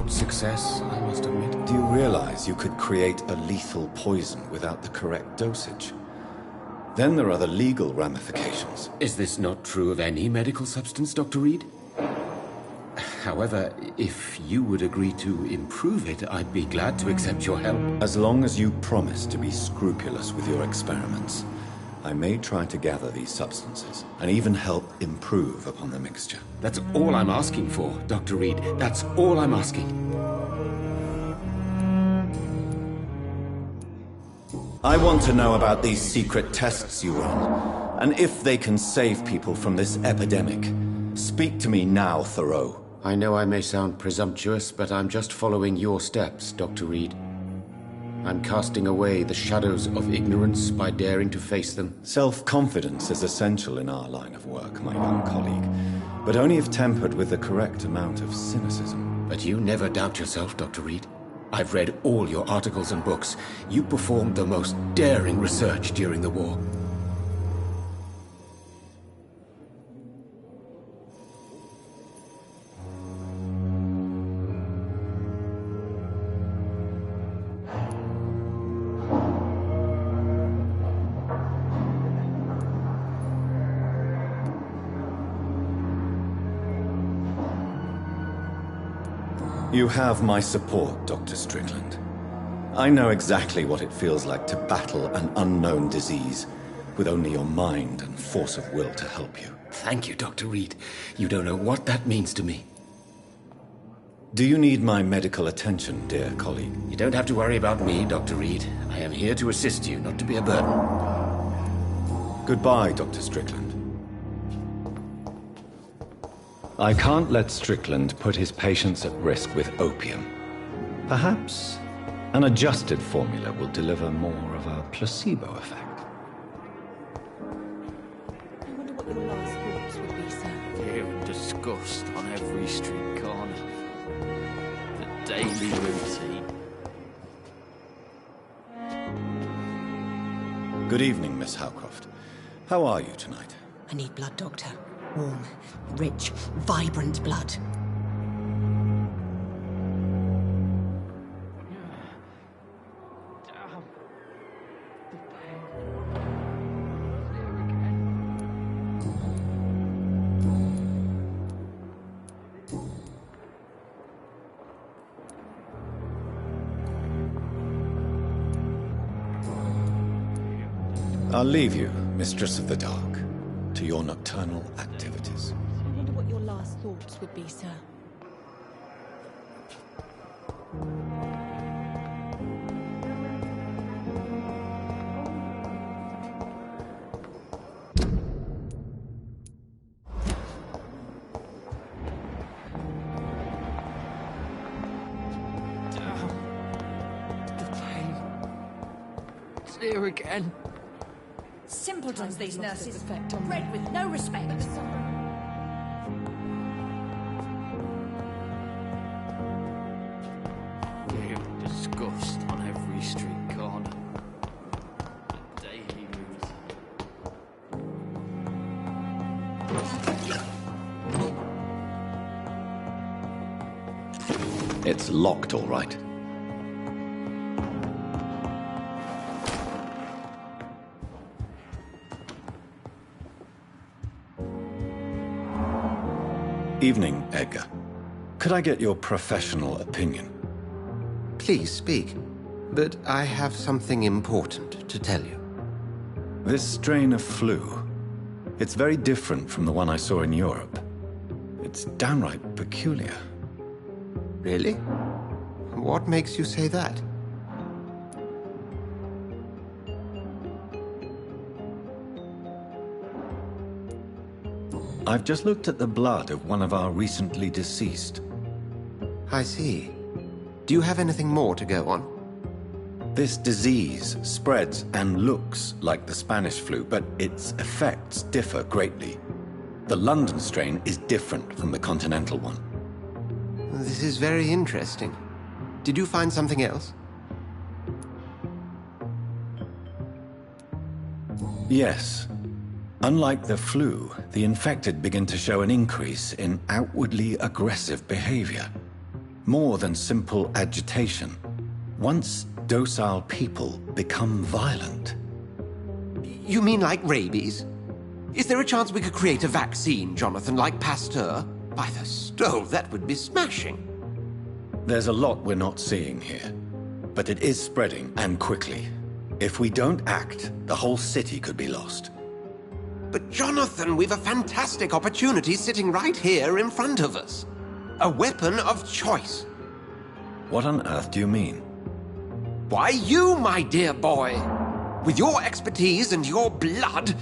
Without success, I must admit. Do you realize you could create a lethal poison without the correct dosage? Then there are the legal ramifications. Is this not true of any medical substance, Dr. Reed? However, if you would agree to improve it, I'd be glad to accept your help. As long as you promise to be scrupulous with your experiments, I may try to gather these substances, and even help improve upon the mixture. That's all I'm asking for, Dr. Reed. That's all I'm asking. I want to know about these secret tests you run, and if they can save people from this epidemic. Speak to me now, Thoreau. I know I may sound presumptuous, but I'm just following your steps, Dr. Reed. I'm casting away the shadows of ignorance by daring to face them. Self-confidence is essential in our line of work, my young colleague, but only if tempered with the correct amount of cynicism. But you never doubt yourself, Dr. Reed. I've read all your articles and books. You performed the most daring research during the war. You have my support, Dr. Strickland. I know exactly what it feels like to battle an unknown disease with only your mind and force of will to help you. Thank you, Dr. Reed. You don't know what that means to me. Do you need my medical attention, dear colleague? You don't have to worry about me, Dr. Reed. I am here to assist you, not to be a burden. Goodbye, Dr. Strickland. I can't let Strickland put his patients at risk with opium. Perhaps an adjusted formula will deliver more of a placebo effect. I wonder what your last thoughts would be, sir. Fear and disgust on every street corner. The daily routine. Good evening, Miss Howcroft. How are you tonight? I need blood, Doctor. Warm, rich, vibrant blood. I'll leave you, Mistress of the Dark, to your nocturnal activities. I wonder what your last thoughts would be, sir. The pain. It's here again. Simpletons, these nurses. Bred with no respect. Fear and disgust on every street corner. The daily routine. It's locked, all right. Evening, Edgar. Could I get your professional opinion? Please speak, but I have something important to tell you. This strain of flu, it's very different from the one I saw in Europe. It's downright peculiar. Really? What makes you say that? I've just looked at the blood of one of our recently deceased. I see. Do you have anything more to go on? This disease spreads and looks like the Spanish flu, but its effects differ greatly. The London strain is different from the continental one. This is very interesting. Did you find something else? Yes. Unlike the flu, the infected begin to show an increase in outwardly aggressive behavior. More than simple agitation. Once docile people become violent. You mean like rabies? Is there a chance we could create a vaccine, Jonathan, like Pasteur? By the stove, that would be smashing. There's a lot we're not seeing here. But it is spreading, and quickly. If we don't act, the whole city could be lost. But Jonathan, we've a fantastic opportunity sitting right here in front of us. A weapon of choice. What on earth do you mean? Why, you, my dear boy. With your expertise and your blood,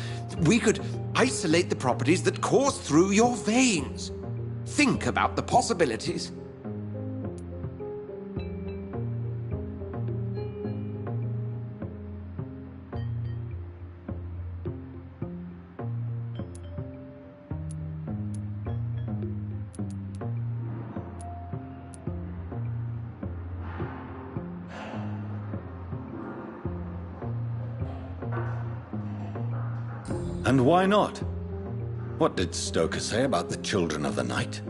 we could isolate the properties that course through your veins. Think about the possibilities. And why not? What did Stoker say about the Children of the Night?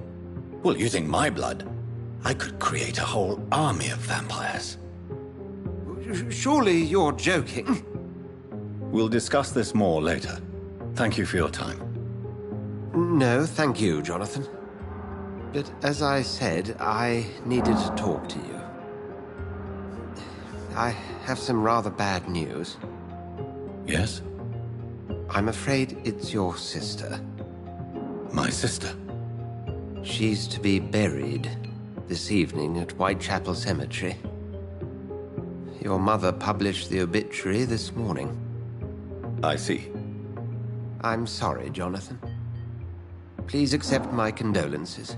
Well, using my blood, I could create a whole army of vampires. Surely you're joking. We'll discuss this more later. Thank you for your time. No, thank you, Jonathan. But as I said, I needed to talk to you. I have some rather bad news. Yes? I'm afraid it's your sister. My sister? She's to be buried this evening at Whitechapel Cemetery. Your mother published the obituary this morning. I see. I'm sorry, Jonathan. Please accept my condolences.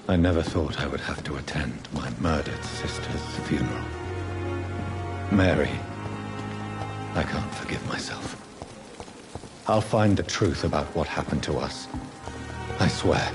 I never thought I would have to attend my murdered sister's funeral. Mary, I can't forgive myself. I'll find the truth about what happened to us. I swear.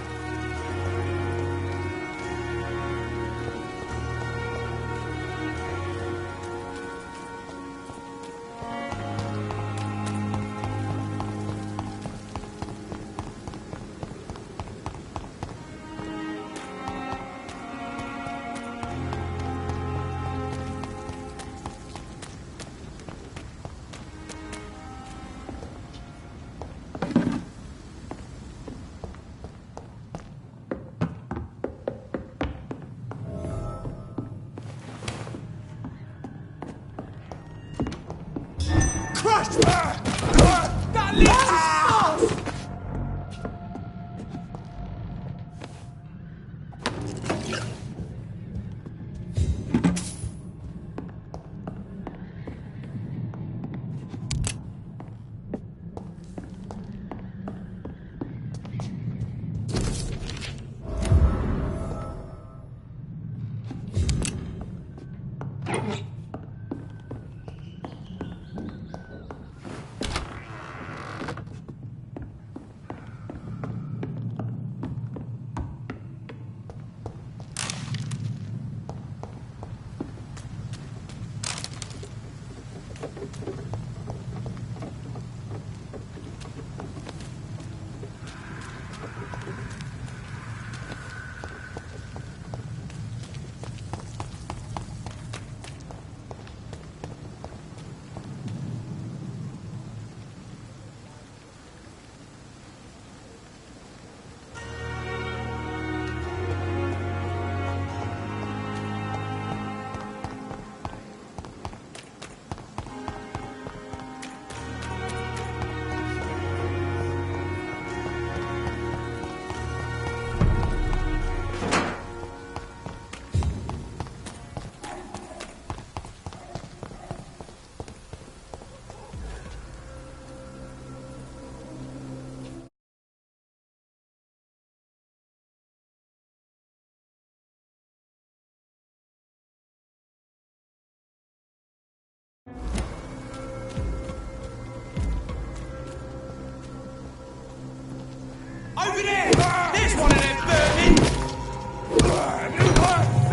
Over there! There's one of them vermin!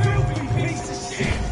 Filthy piece of shit!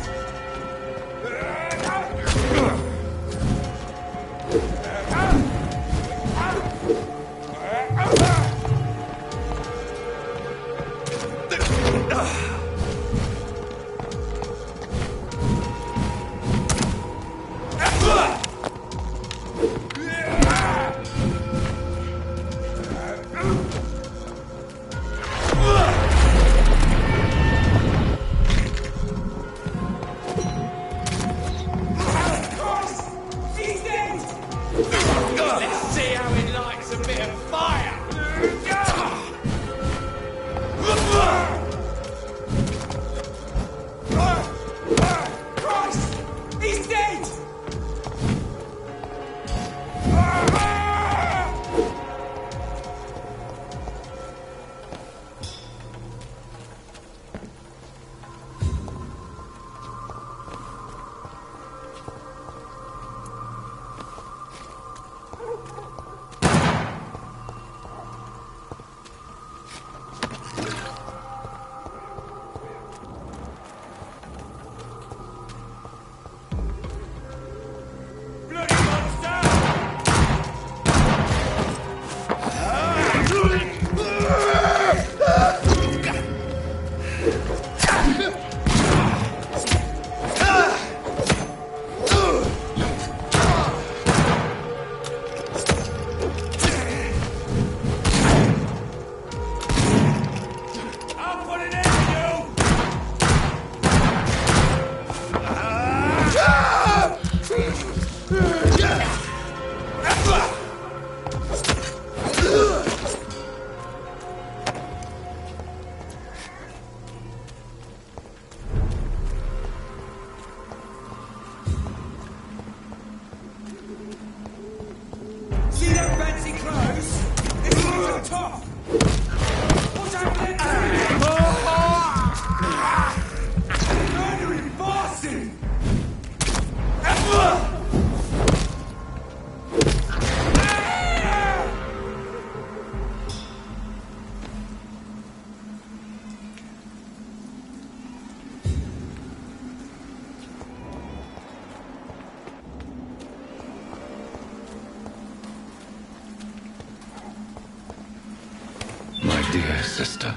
Dear sister,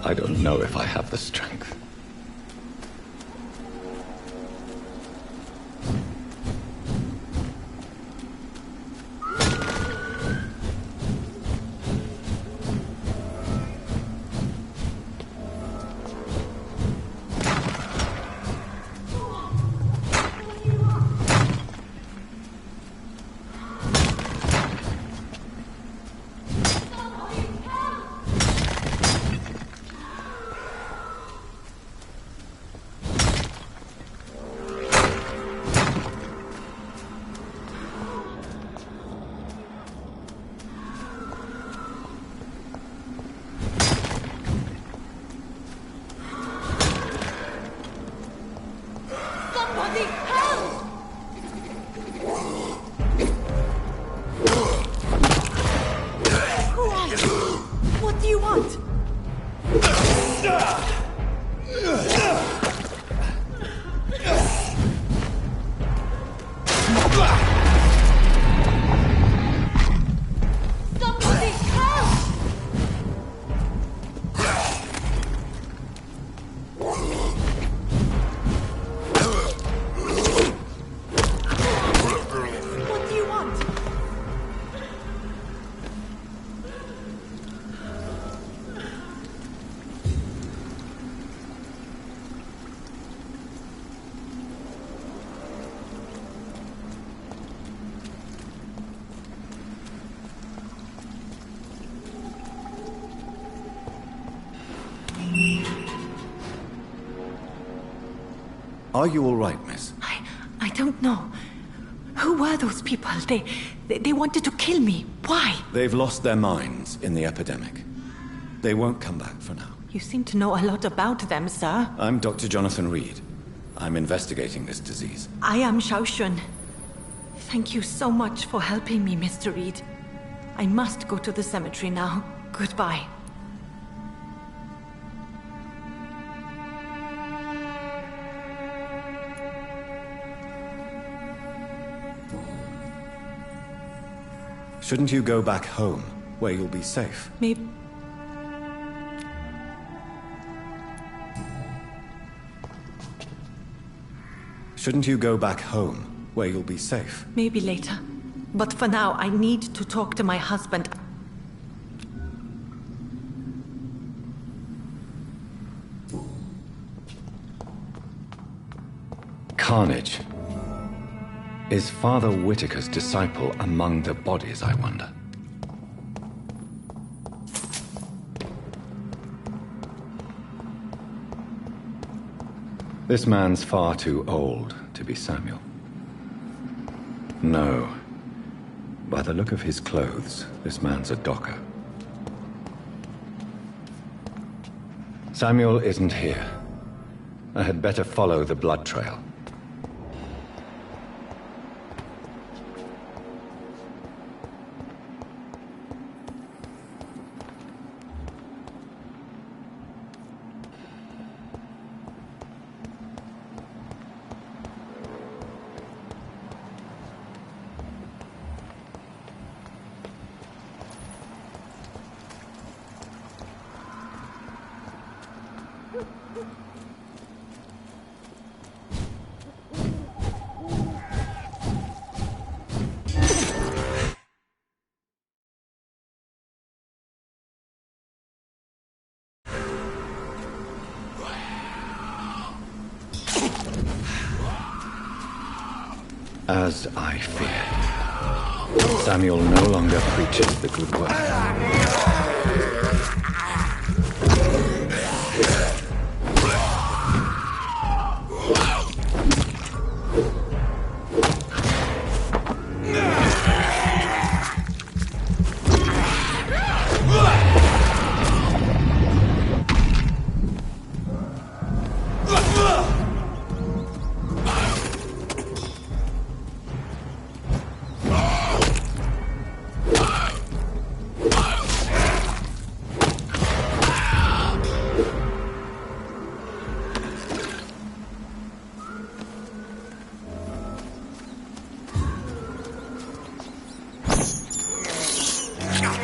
I don't know if I have the strength. Are you all right, miss? I don't know. Who were those people? They wanted to kill me. Why? They've lost their minds in the epidemic. They won't come back for now. You seem to know a lot about them, sir. I'm Dr. Jonathan Reed. I'm investigating this disease. I am Xiaoxun. Thank you so much for helping me, Mr. Reed. I must go to the cemetery now. Goodbye. Shouldn't you go back home, where you'll be safe? Maybe... Shouldn't you go back home, where you'll be safe? Maybe later. But for now, I need to talk to my husband. Carnage. Is Father Whitaker's disciple among the bodies, I wonder? This man's far too old to be Samuel. No. By the look of his clothes, this man's a docker. Samuel isn't here. I had better follow the blood trail. As I feared, Samuel no longer preaches the good word.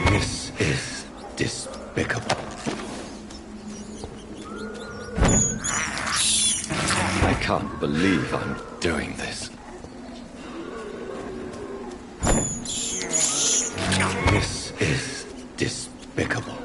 This is despicable. I can't believe I'm doing this. This is despicable.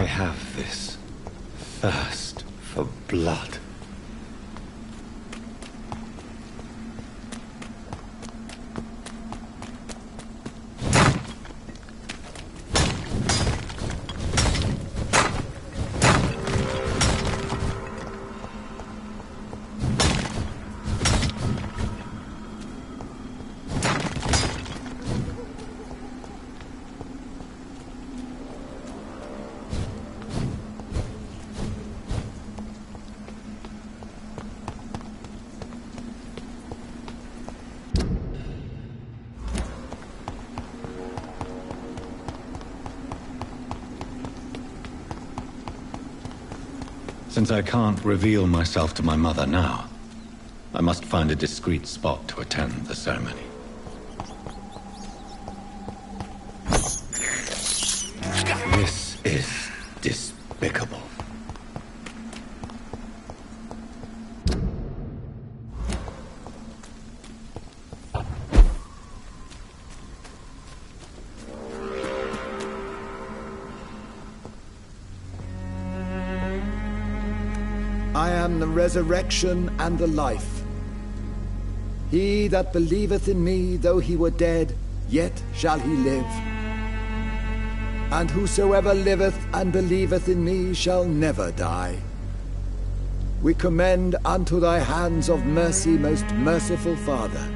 have this thirst for blood. Since I can't reveal myself to my mother now, I must find a discreet spot to attend the ceremony. This is despicable. I am the resurrection and the life. He that believeth in me, though he were dead, yet shall he live. And whosoever liveth and believeth in me shall never die. We commend unto thy hands of mercy, most merciful Father,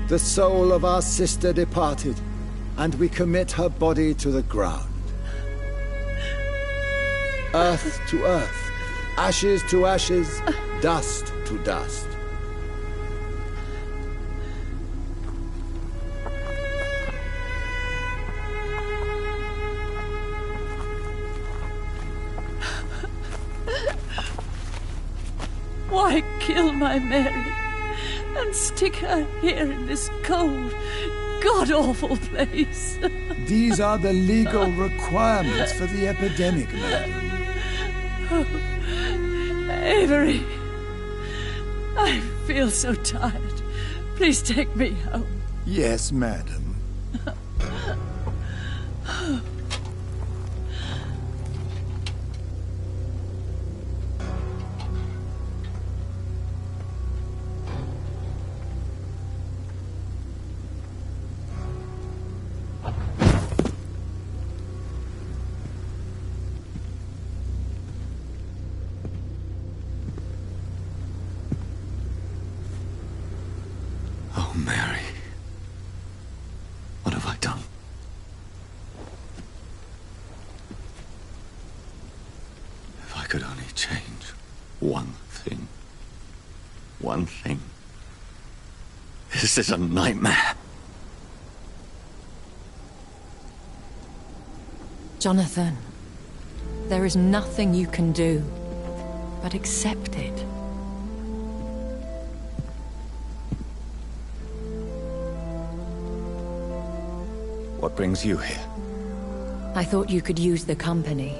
the soul of our sister departed, and we commit her body to the ground. Earth to earth, ashes to ashes, dust to dust. Why kill my Mary and stick her here in this cold, god-awful place? These are the legal requirements for the epidemic, madam. Avery, I feel so tired. Please take me home. Yes, madam. Mary, what have I done? If I could only change one thing. One thing. This is a nightmare. Jonathan, there is nothing you can do but accept it. What brings you here? I thought you could use the company.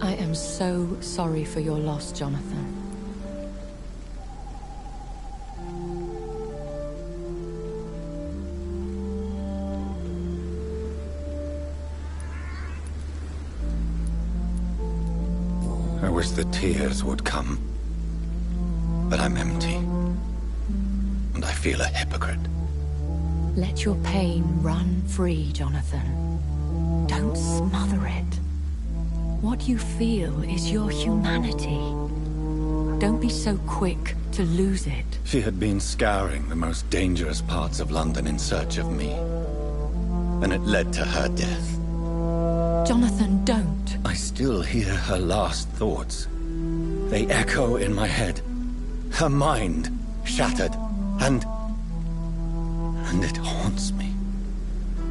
I am so sorry for your loss, Jonathan. I wish the tears would come. But I'm empty. And I feel a hypocrite. Let your pain run free, Jonathan. Don't smother it. What you feel is your humanity. Don't be so quick to lose it. She had been scouring the most dangerous parts of London in search of me. And it led to her death. Jonathan, don't. I still hear her last thoughts. They echo in my head. Her mind shattered, and it haunts me.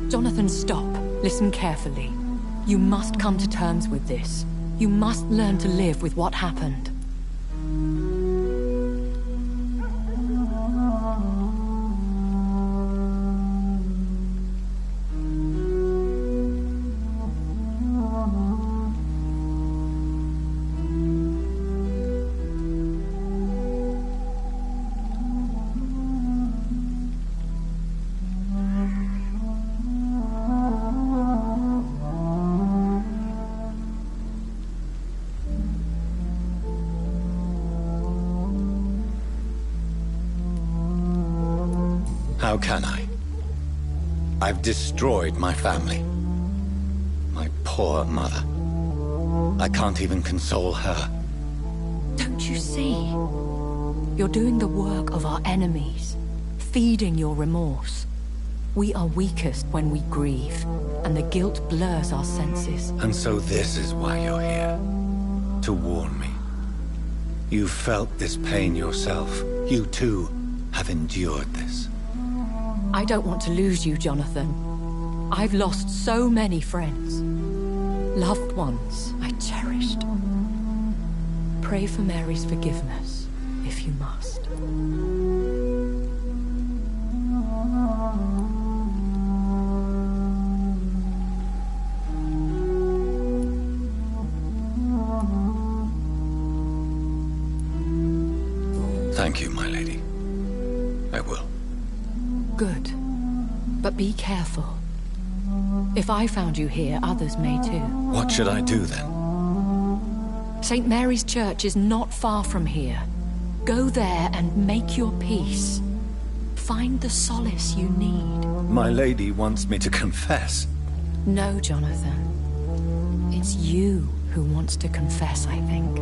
Jonathan, stop. Listen carefully. You must come to terms with this. You must learn to live with what happened. How can I? I've destroyed my family. My poor mother. I can't even console her. Don't you see? You're doing the work of our enemies, feeding your remorse. We are weakest when we grieve, and the guilt blurs our senses. And so this is why you're here. To warn me. You felt this pain yourself. You too have endured this. I don't want to lose you, Jonathan. I've lost so many friends. Loved ones I cherished. Pray for Mary's forgiveness, if you must. Thank you, my lady. I will. Good. But be careful. If I found you here, others may too. What should I do then? St. Mary's Church is not far from here. Go there and make your peace. Find the solace you need. My lady wants me to confess. No, Jonathan. It's you who wants to confess, I think.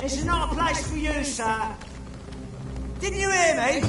This is not a place for you, sir. Didn't you hear me?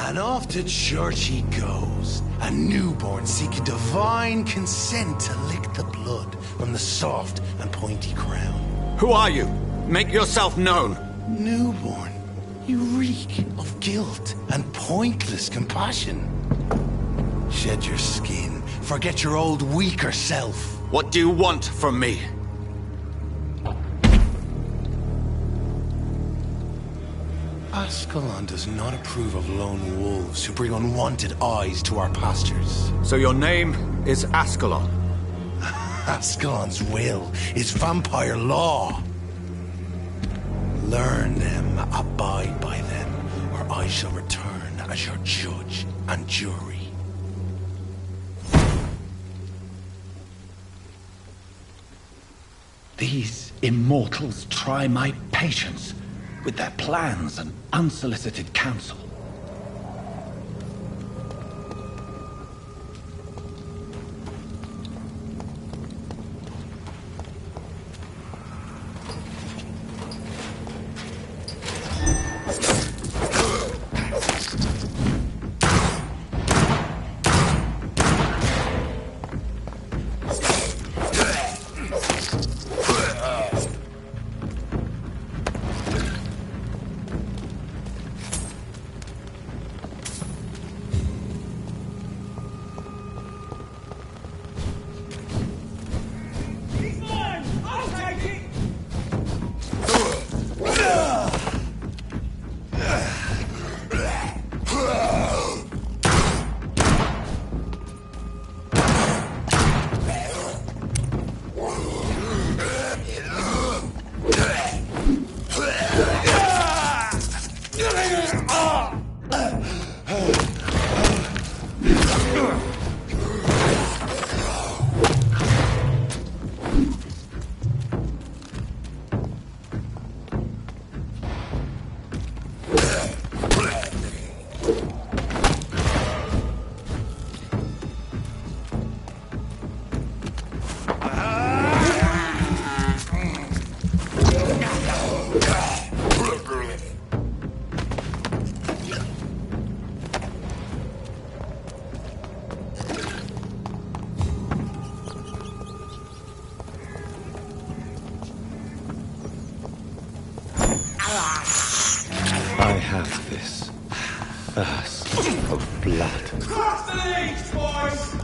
And off to church he goes, a newborn seeking divine consent to lick the blood from the soft and pointy crown. Who are you? Make yourself known. Newborn, you reek of guilt and pointless compassion. Shed your skin, forget your old weaker self. What do you want from me? Ascalon does not approve of lone wolves who bring unwanted eyes to our pastures. So your name is Ascalon? Ascalon's will is vampire law. Learn them, abide by them, or I shall return as your judge and jury. These immortals try my patience with their plans and unsolicited counsel. I have this thirst of blood. Cross the leagues, boys!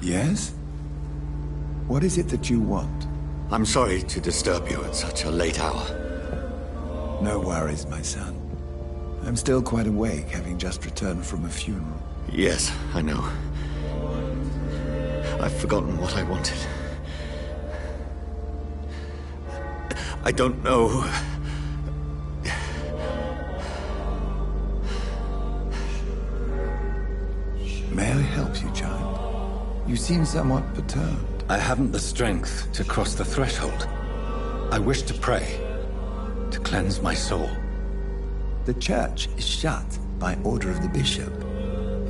Yes? What is it that you want? I'm sorry to disturb you at such a late hour. No worries, my son. I'm still quite awake, having just returned from a funeral. Yes, I know. I've forgotten what I wanted. I don't know. May I help you, child? You seem somewhat perturbed. I haven't the strength to cross the threshold. I wish to pray, to cleanse my soul. The church is shut by order of the bishop.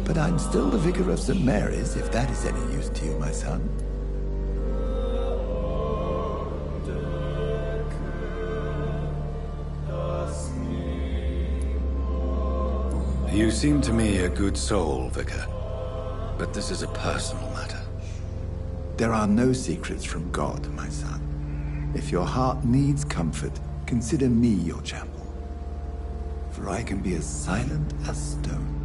But I'm still the vicar of St. Mary's, if that is any use to you, my son. You seem to me a good soul, Vicar. But this is a personal matter. There are no secrets from God, my son. If your heart needs comfort, consider me your chapel. For I can be as silent as stone.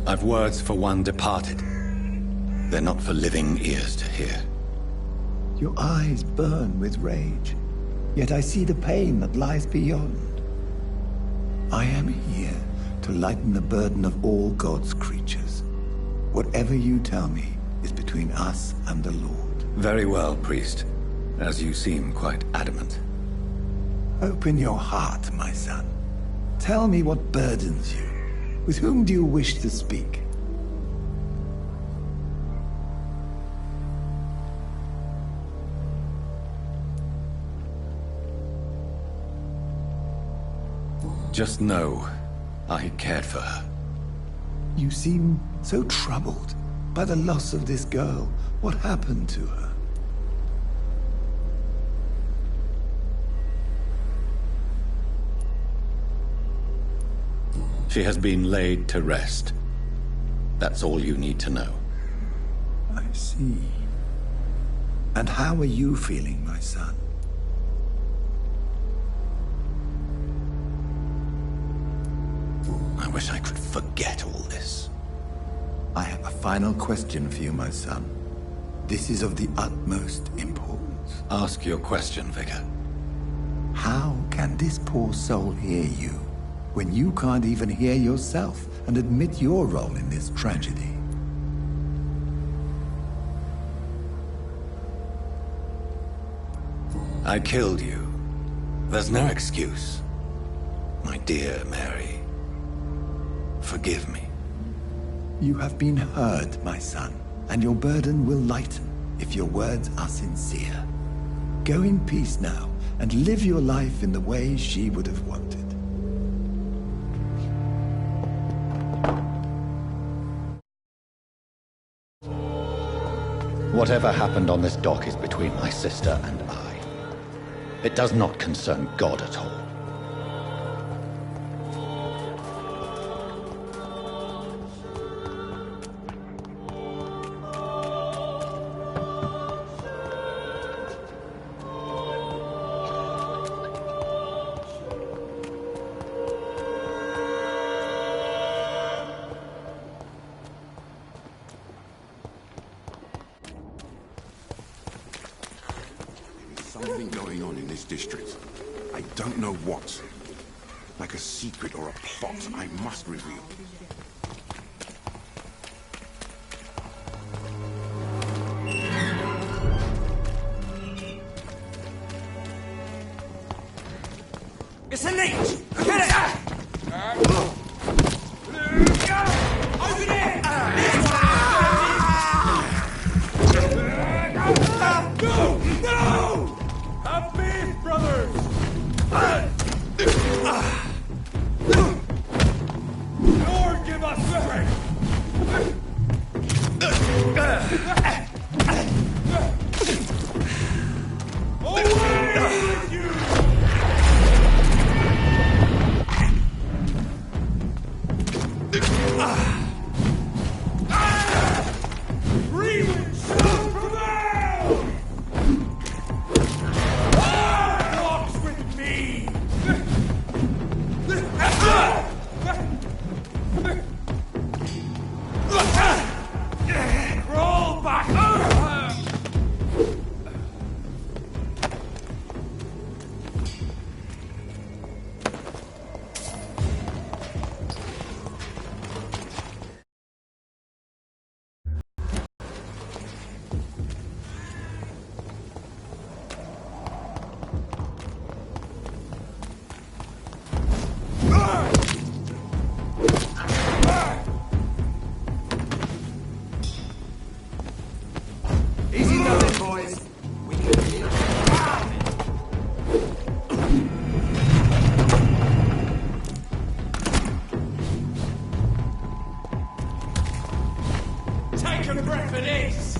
I've words for one departed. They're not for living ears to hear. Your eyes burn with rage, yet I see the pain that lies beyond. I am here to lighten the burden of all God's creatures. Whatever you tell me is between us and the Lord. Very well, priest, as you seem quite adamant. Open your heart, my son. Tell me what burdens you. With whom do you wish to speak? Just know, I cared for her. You seem so troubled by the loss of this girl. What happened to her? She has been laid to rest. That's all you need to know. I see. And how are you feeling, my son? I wish I could forget all this. I have a final question for you, my son. This is of the utmost importance. Ask your question, Vicar. How can this poor soul hear you when you can't even hear yourself and admit your role in this tragedy? I killed you. There's no excuse. My dear Mary, forgive me. You have been heard, my son, and your burden will lighten. if your words are sincere. Go in peace now, and live your life in the way she would have wanted. Whatever happened on this dock is between my sister and I. It does not concern God at all. Something going on in this district. I don't know what. Like a secret or a plot I must reveal. It's a leech! Get it! Open it! No! No! Have faith, brothers! Lord, give us strength! Away with you! Rewind shall prevail! Walks with me! Roll back! Easy going, boys. We can deal. Take a breath for this.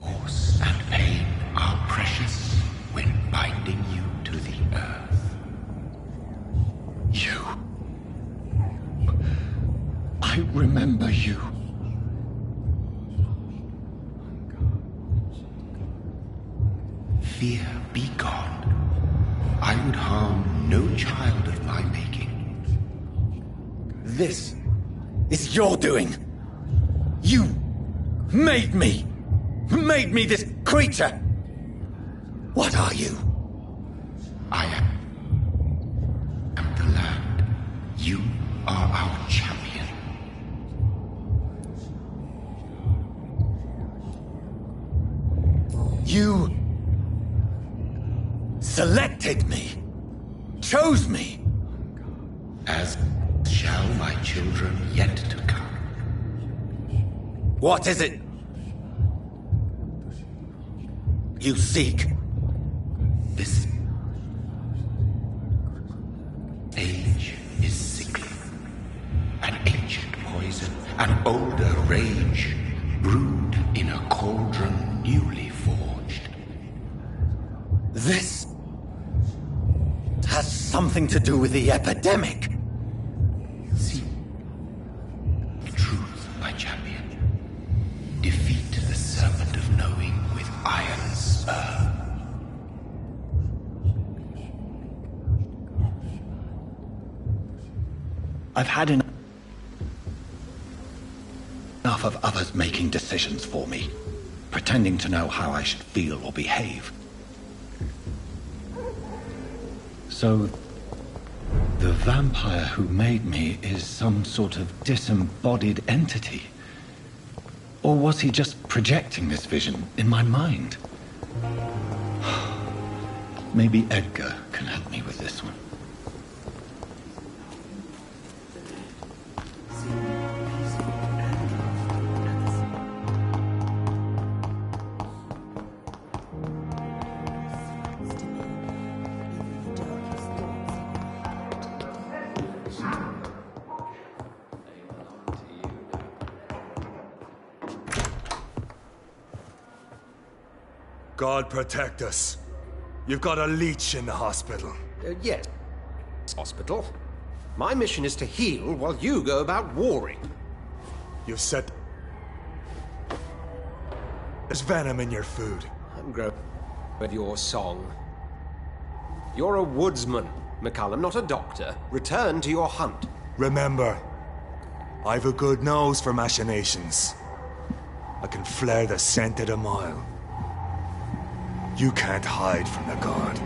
Force and pain are precious when binding you to the earth. You. I remember you. Fear be gone. I would harm no child of my making. This is your doing. You made me. Made me this creature. What are you? I am the land. You are our champion. You selected me. Chose me. As shall my children yet to come. What is it you seek? This age is sickly. An ancient poison, an older rage, brewed in a cauldron newly forged. This something to do with the epidemic. Seek truth, my champion. Defeat the serpent of knowing with iron spur. I've had enough of others making decisions for me, pretending to know how I should feel or behave. So, the vampire who made me is some sort of disembodied entity? Or was he just projecting this vision in my mind? Maybe Edgar can help me with this one. God protect us. You've got a leech in the hospital. Yes. Hospital. My mission is to heal while you go about warring. You've said there's venom in your food. I'm growing with your song. You're a woodsman, McCullum, not a doctor. Return to your hunt. Remember, I've a good nose for machinations. I can flare the scent at a mile. You can't hide from the god.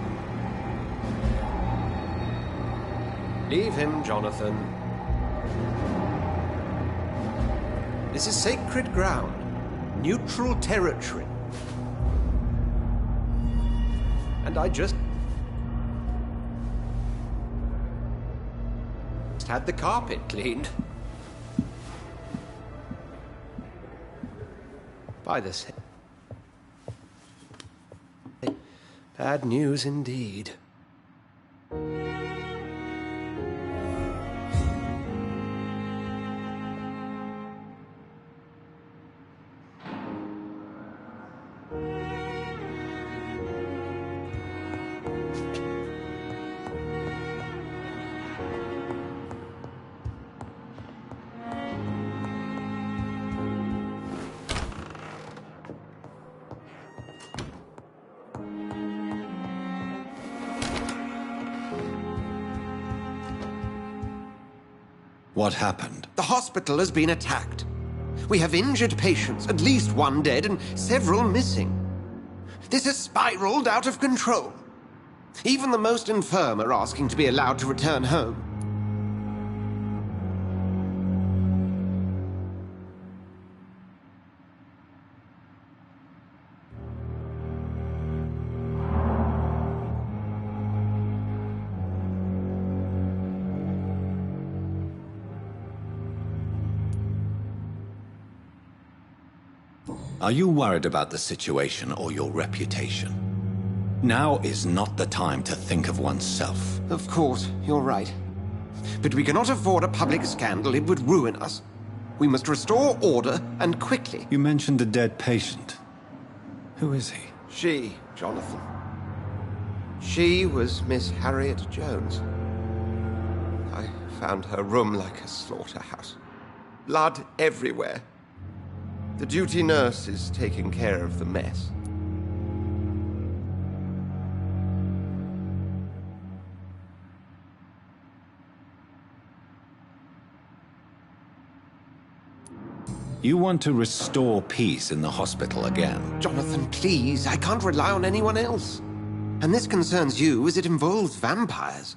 Leave him, Jonathan. This is sacred ground. Neutral territory. And I just had the carpet cleaned. By the same. Bad news indeed. What happened? The hospital has been attacked. We have injured patients, at least one dead and several missing. This has spiraled out of control. Even the most infirm are asking to be allowed to return home. Are you worried about the situation or your reputation? Now is not the time to think of oneself. Of course, you're right. But we cannot afford a public scandal. It would ruin us. We must restore order, and quickly. You mentioned a dead patient. Who is he? She, Jonathan. She was Miss Harriet Jones. I found her room like a slaughterhouse. Blood everywhere. The duty nurse is taking care of the mess. You want to restore peace in the hospital again? Jonathan, please. I can't rely on anyone else. And this concerns you as it involves vampires.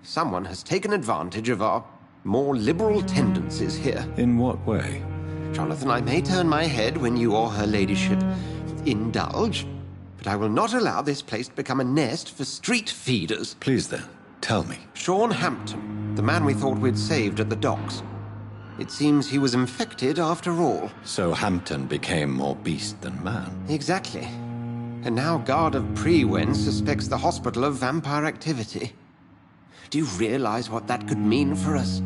Someone has taken advantage of our more liberal tendencies here. In what way? Jonathan, I may turn my head when you or her ladyship indulge, but I will not allow this place to become a nest for street feeders. Please then, tell me. Sean Hampton, the man we thought we'd saved at the docks. It seems he was infected after all. So Hampton became more beast than man. Exactly. And now Guard of Prewen suspects the hospital of vampire activity. Do you realize what that could mean for us?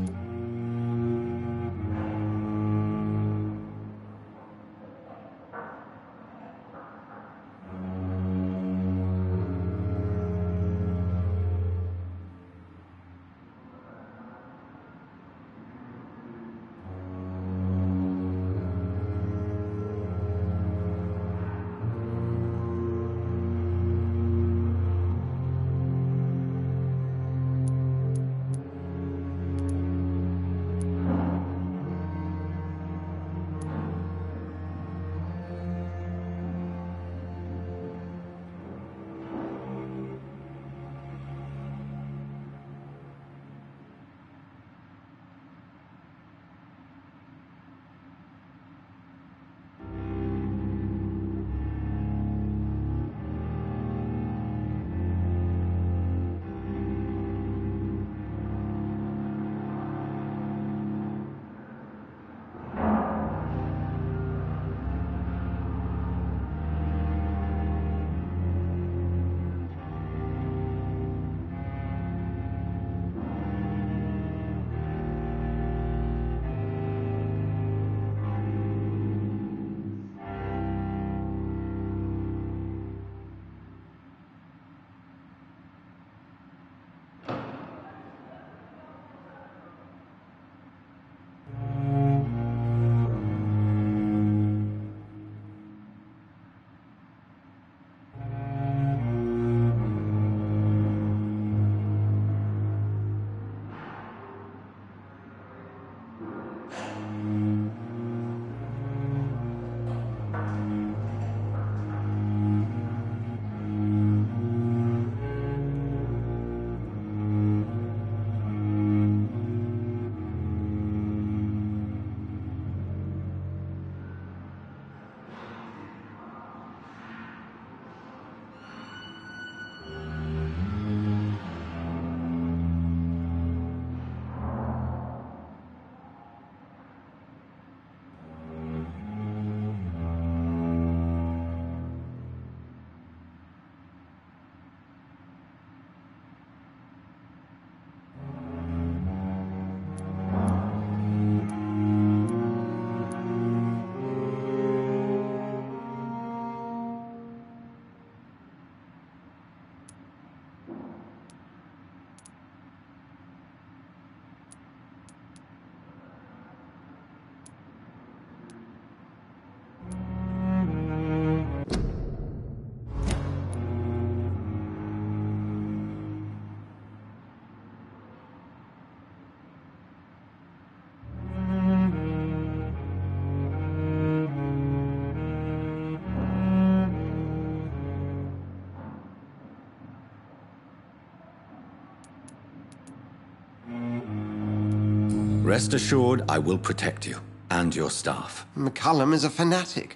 Rest assured, I will protect you and your staff. McCullum is a fanatic.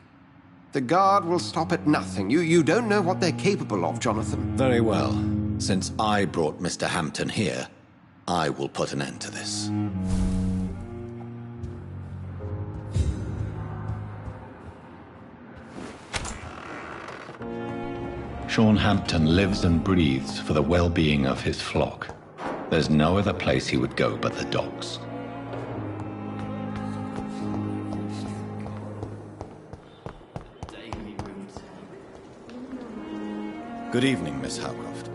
The Guard will stop at nothing. You don't know what they're capable of, Jonathan. Very well. Since I brought Mr. Hampton here, I will put an end to this. Sean Hampton lives and breathes for the well-being of his flock. There's no other place he would go but the docks. Good evening, Miss Howcroft.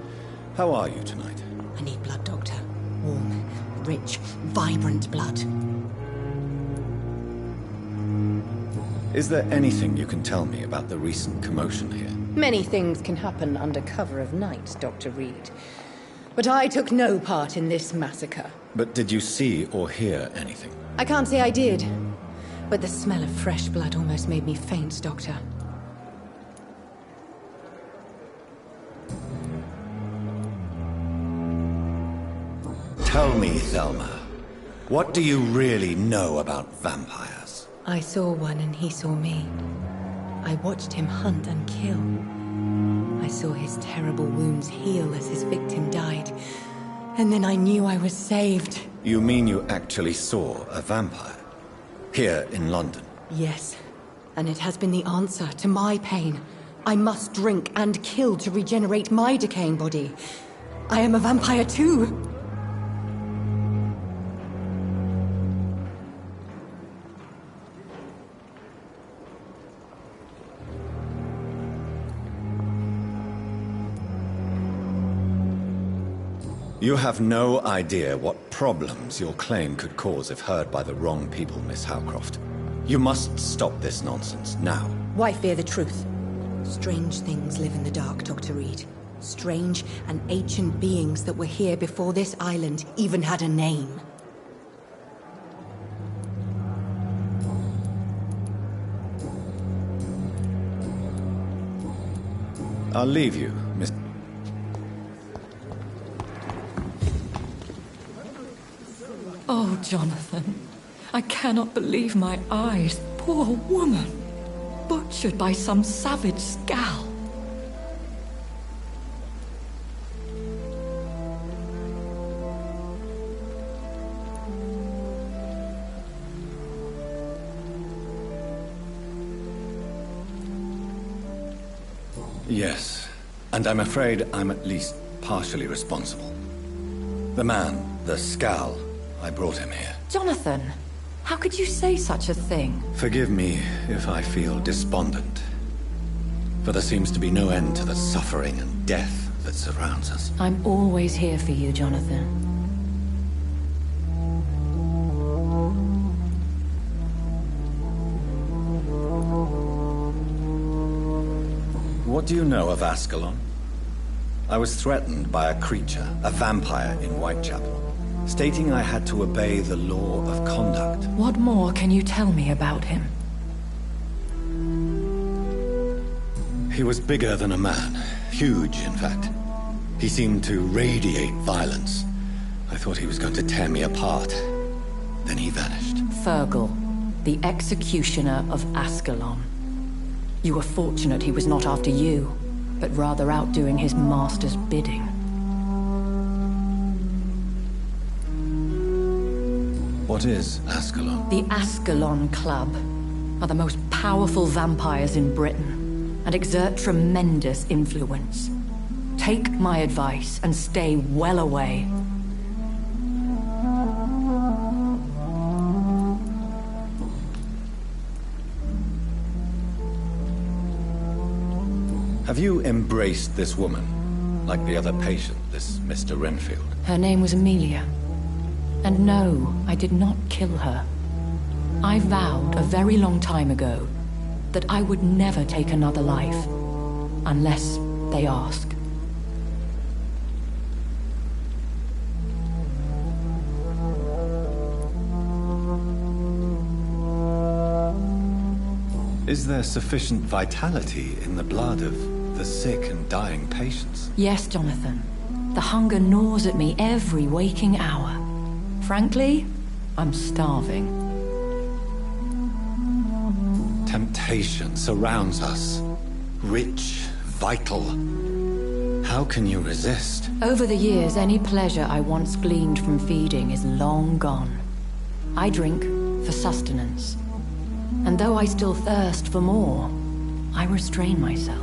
How are you tonight? I need blood, Doctor. Warm, rich, vibrant blood. Is there anything you can tell me about the recent commotion here? Many things can happen under cover of night, Dr. Reed. But I took no part in this massacre. But did you see or hear anything? I can't say I did. But the smell of fresh blood almost made me faint, Doctor. Tell me, Thelma, what do you really know about vampires? I saw one and he saw me. I watched him hunt and kill. I saw his terrible wounds heal as his victim died. And then I knew I was saved. You mean you actually saw a vampire? Here in London? Yes. And it has been the answer to my pain. I must drink and kill to regenerate my decaying body. I am a vampire too. You have no idea what problems your claim could cause if heard by the wrong people, Miss Howcroft. You must stop this nonsense, now. Why fear the truth? Strange things live in the dark, Dr. Reed. Strange and ancient beings that were here before this island even had a name. I'll leave you, Miss... Oh, Jonathan, I cannot believe my eyes. Poor woman, butchered by some savage scowl. Yes, and I'm afraid I'm at least partially responsible. The man, the scowl, I brought him here. Jonathan, how could you say such a thing? Forgive me if I feel despondent, for there seems to be no end to the suffering and death that surrounds us. I'm always here for you, Jonathan. What do you know of Ascalon? I was threatened by a creature, a vampire in Whitechapel, stating I had to obey the law of conduct. What more can you tell me about him? He was bigger than a man. Huge, in fact. He seemed to radiate violence. I thought he was going to tear me apart. Then he vanished. Fergal, the executioner of Ascalon. You were fortunate he was not after you, but rather out doing his master's bidding. What is Ascalon? The Ascalon Club are the most powerful vampires in Britain and exert tremendous influence. Take my advice and stay well away. Have you embraced this woman, like the other patient, this Mr. Renfield? Her name was Amelia. And no, I did not kill her. I vowed a very long time ago that I would never take another life, unless they ask. Is there sufficient vitality in the blood of the sick and dying patients? Yes, Jonathan. The hunger gnaws at me every waking hour. Frankly, I'm starving. Temptation surrounds us. Rich, vital. How can you resist? Over the years, any pleasure I once gleaned from feeding is long gone. I drink for sustenance. And though I still thirst for more, I restrain myself.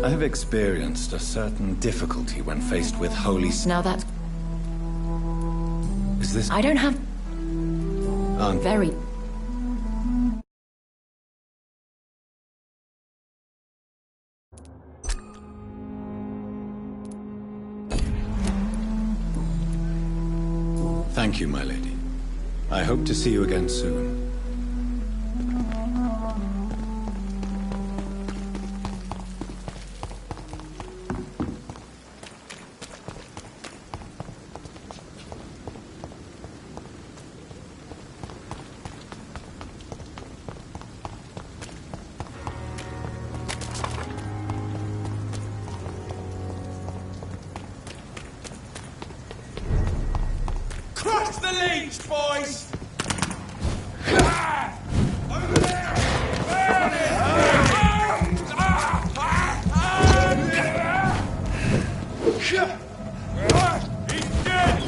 I have experienced a certain difficulty when faced with holy... Now that's... Is this... I don't have... Very... Thank you, my lady. I hope to see you again soon. Crush the leech, boys! Over there! Burn it! He's dead!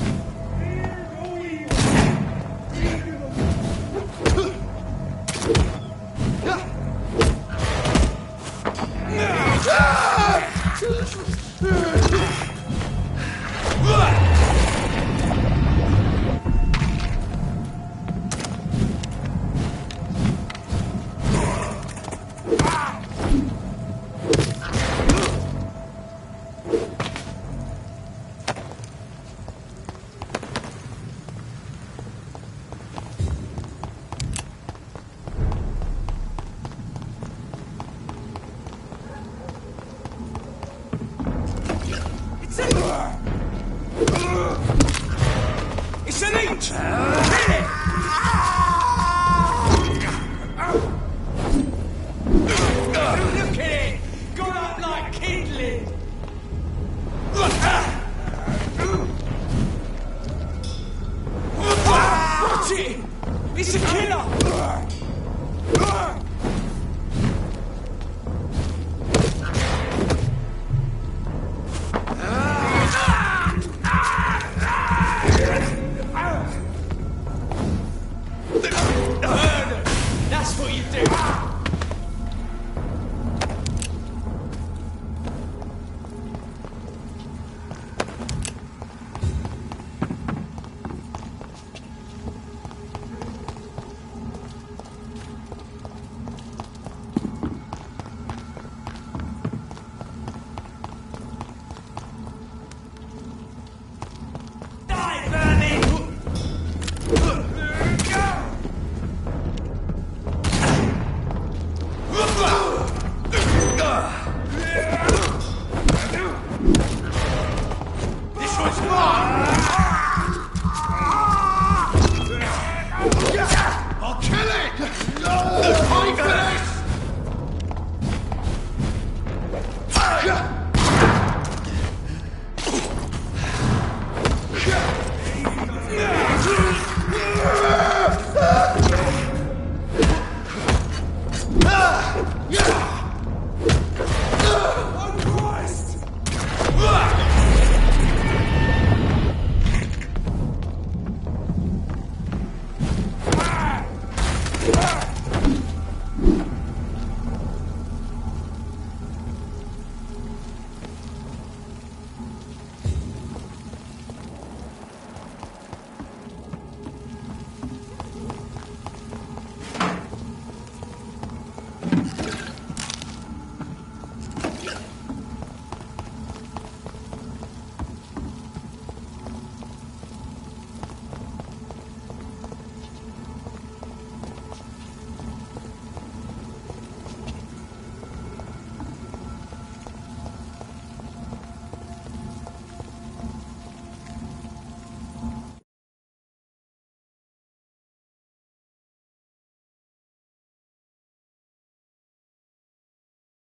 It's an leech! Hit it! Look at it! Gone up like kindling! Watch it! It's a killer! That's what you do! Die, Bernie!